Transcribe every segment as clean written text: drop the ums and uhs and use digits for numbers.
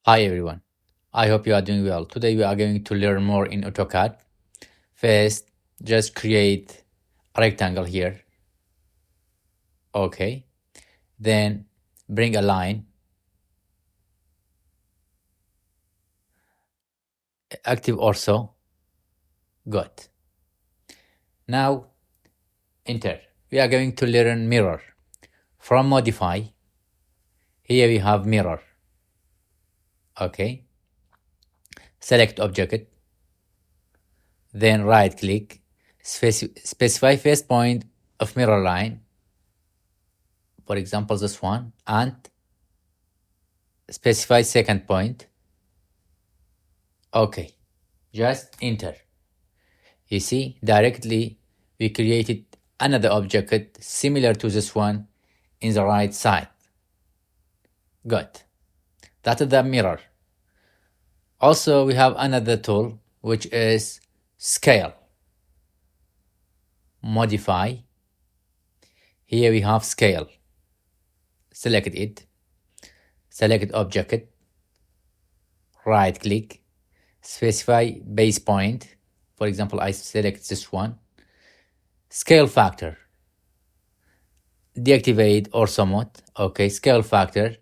Hi everyone, I hope you are doing well. Today we are going to learn more in AutoCAD. First, just create a rectangle here. Okay. Then bring a line. Active ortho. Good. Now enter. We are going to learn mirror. From modify, here we have mirror. Okay. Select object. Then right click. Specify first point of mirror line. For example, this one. And specify second point. Okay. Just enter. You see, directly we created another object similar to this one in the right side. Good. That is the mirror. Also, we have another tool, which is scale. Modify. Here we have scale. Select it. Select object. Right click. Specify base point. For example, I select this one. Scale factor. Deactivate ortho mode. Okay, scale factor.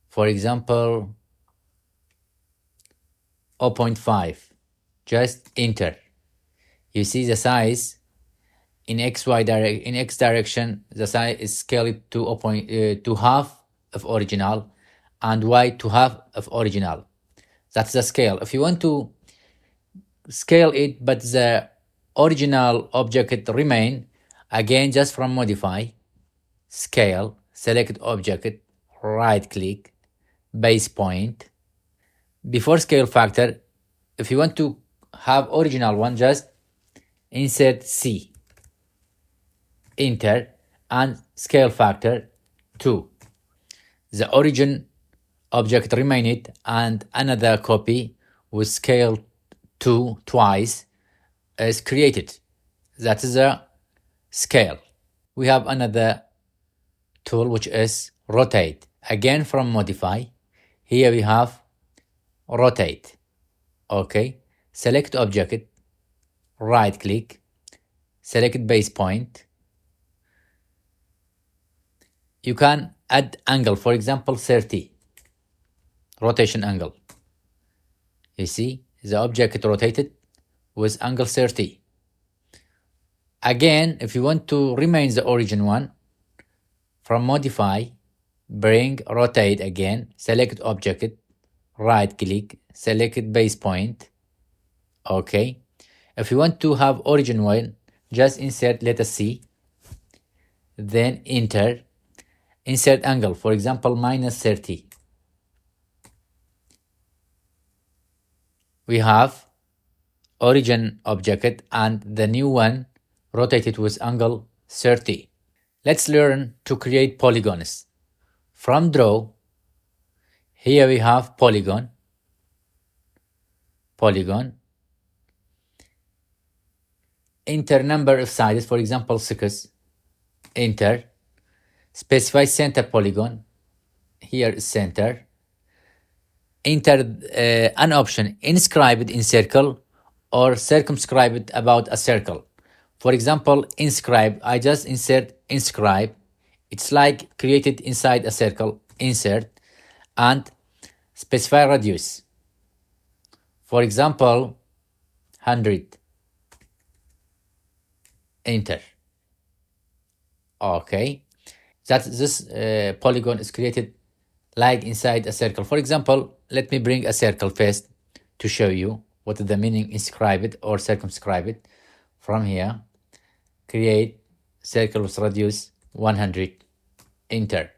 For example, 0.5. Just enter. You see the size in x direction. The size is scaled to half of original, and y to half of original. That's the scale. If you want to scale it, but the original object remain, again just from modify, scale, select object, right click, base point. Before scale factor, if you want to have original one, just insert C, enter, and scale factor 2. The origin object remained, and another copy with scale 2 twice is created. That is a scale. We have another tool, which is rotate. Again from modify, here we have rotate. Okay, select object, right click, select base point. You can add angle, for example 30, rotation angle. You see the object rotated with angle 30. Again, if you want to remain the origin one, from modify, bring rotate again, select object, right click, select base point. Okay. If you want to have origin one, just insert letter C, then enter, insert angle, for example -30. We have origin object and the new one rotated with angle 30. Let's learn to create polygons. From draw, here we have polygon, enter number of sides, for example 6, enter, specify center polygon, here is center, enter an option, inscribed in circle or circumscribed about a circle. For example, inscribe, I just insert inscribe. It's like created inside a circle, insert, and specify radius. For example, 100. Enter. Okay. That this polygon is created like inside a circle. For example, let me bring a circle first to show you what is the meaning inscribed or circumscribed. From here, create circle with radius 100. Enter.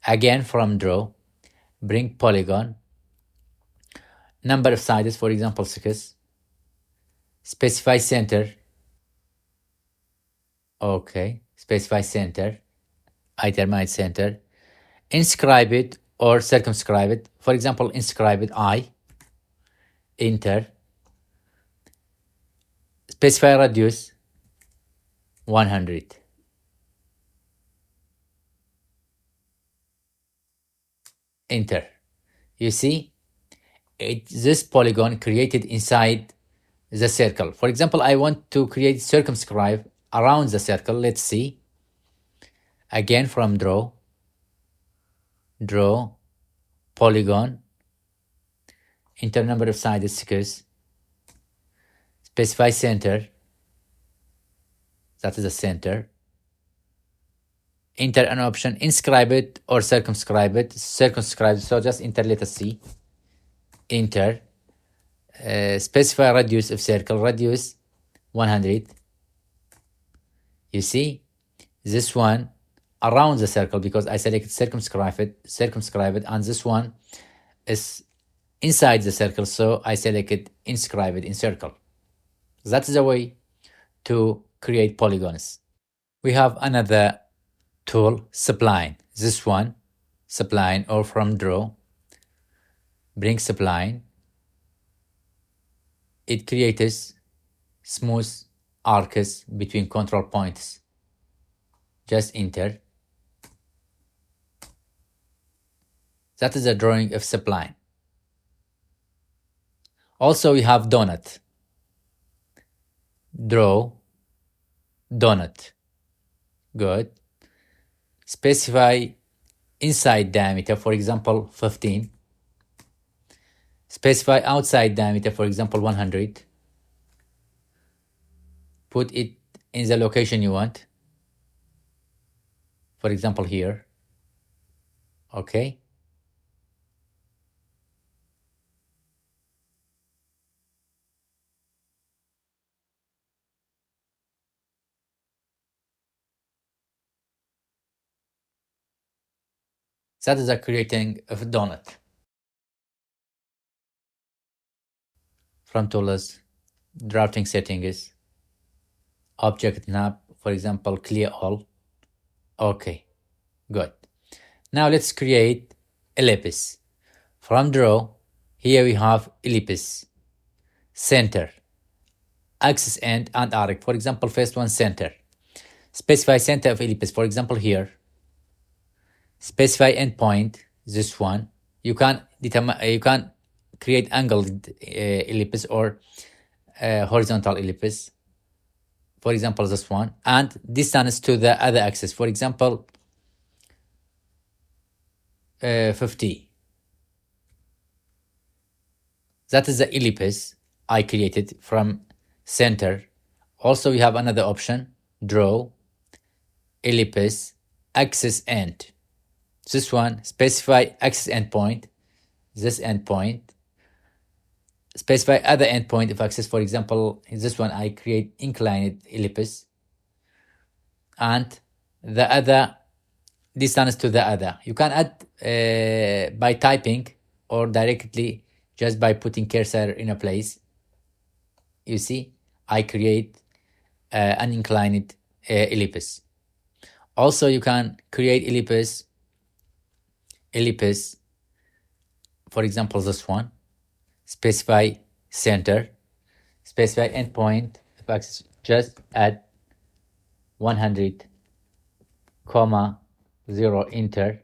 Again from draw, bring polygon, number of sides, for example 6, specify center. Okay, specify center, I terminate center, inscribe it or circumscribe it. For example, inscribe it I, enter, specify radius 100. Enter. You see, this polygon created inside the circle. For example, I want to create circumscribe around the circle. Let's see. Again, from draw, polygon, enter number of sides is 6, specify center, that is the center, enter an option, inscribe it or circumscribe it, so just enter, let us see, enter, specify radius of circle, radius 100, you see, this one around the circle, because I selected circumscribe it, and this one is inside the circle, so I selected inscribe it in circle. That's the way to create polygons. We have another tool, spline. This one, spline, or from draw, bring spline. It creates smooth arcs between control points. Just enter. That is a drawing of spline. Also, we have donut. Draw, donut. Good. Specify inside diameter, for example, 15. Specify outside diameter, for example, 100. Put it in the location you want. For example, here. Okay. That is the creating of a donut. From tools, drafting settings, object snap, for example, clear all. Okay, good. Now let's create ellipse. From draw, here we have ellipse, center, axis end, and arc. For example, first one, center. Specify center of ellipse, for example, here. Specify endpoint, this one. You can create angled ellipse or horizontal ellipse. For example, this one, and distance to the other axis. For example, 50. That is the ellipse I created from center. Also, we have another option, draw, ellipse, axis end. This one, specify axis endpoint, this endpoint. Specify other endpoint of axis. For example, in this one, I create inclined ellipse. And the other distance to the other. You can add by typing or directly just by putting cursor in a place. You see, I create an inclined ellipse. Also, you can create ellipse, for example, this one. Specify center, specify endpoint of axis, just add 100, 0, enter.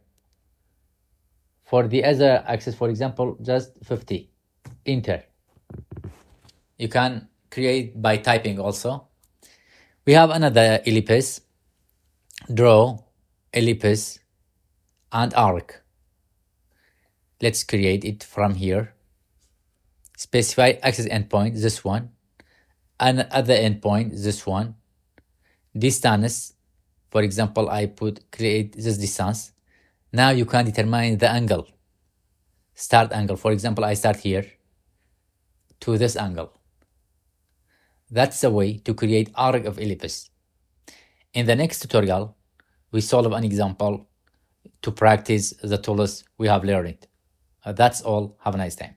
For the other axis, for example, just 50, enter. You can create by typing also. We have another ellipse, draw, ellipse, and arc. Let's create it from here. Specify axis endpoint, this one, and other endpoint, this one. Distance, for example, I create this distance. Now you can determine the angle, start angle. For example, I start here to this angle. That's the way to create arc of ellipse. In the next tutorial, we solve an example to practice the tools we have learned. That's all. Have a nice time.